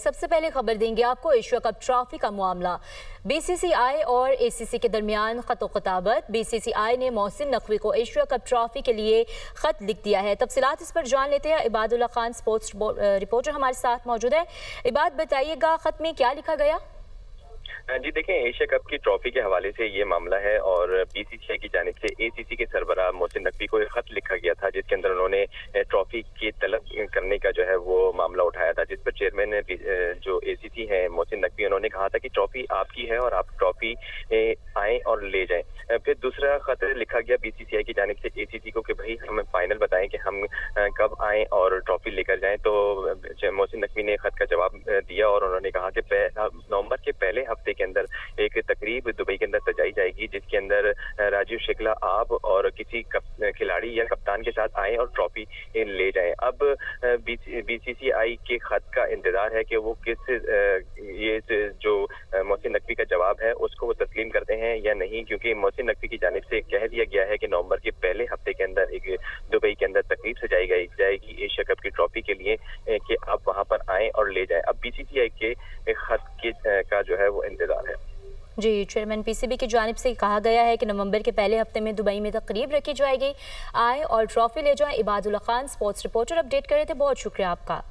सबसे पहले खबर देंगे आपको एशिया कप ट्रॉफी का मामला। बीसीसीआई और एसीसी के दरमियान खत-ओ-खताबत। बीसीसीआई ने मोहसिन नकवी को एशिया कप ट्रॉफी के लिए खत लिख दिया है। तफसीलात इस पर जान लेते हैं। इबादुल्ला खान स्पोर्ट्स रिपोर्टर हमारे साथ मौजूद है। इबाद, बताइएगा खत में क्या लिखा गया? जी देखें, एशिया कप की ट्रॉफी के हवाले से ये मामला है और बीसीसीआई की जानिब से एसीसी के सरबराह मोहसिन नकवी को एक खत लिखा गया था जिसके अंदर उन्होंने ट्रॉफी की तलब करने का जो है वो मामला उठाया था, जिस पर चेयरमैन जो एसीसी है मोहसिन नकवी, उन्होंने कहा था कि ट्रॉफी आपकी है और आप ट्रॉफी आए और ले जाएं। फिर दूसरा खत लिखा गया बीसीसीआई की जानिब से एसीसी को कि भाई हमें फाइनल बताएं कि हम कब आए और ट्रॉफी लेकर जाएं। तो मोहसिन नकवी ने खत का जवाब दिया और उन्होंने कहा कि नवंबर के पहले हफ्ते के अंदर एक तकरीब दुबई के अंदर सजाई जाएगी जिसके अंदर राजीव शुक्ला आप और किसी खिलाड़ी या कप्तान के साथ आए और ट्रॉफी ले जाएं। अब बीसीसीआई के खत का इंतजार है कि वो किस ये जो मोहसिन नकवी का जवाब है उसको वो तस्लीम करते हैं या नहीं, क्योंकि मोहसिन नकवी की जानिब से कह दिया गया है कि नवंबर के पहले हफ्ते के अंदर एक दुबई के अंदर तकरीब सजाई जाएगी एशिया कप की ट्रॉफी के लिए कि आप वहां पर आए और ले जाएं। अब बीसीसीआई के खत का जो है वो इंतजार है। जी, चेयरमैन पीसीबी की जानिब से कहा गया है कि नवंबर के पहले हफ्ते में दुबई में तकरीब रखी जाएगी, आए और ट्रॉफी ले जाएं। Ibadulla Khan sports reporter update कर रहे थे, बहुत शुक्रिया आपका।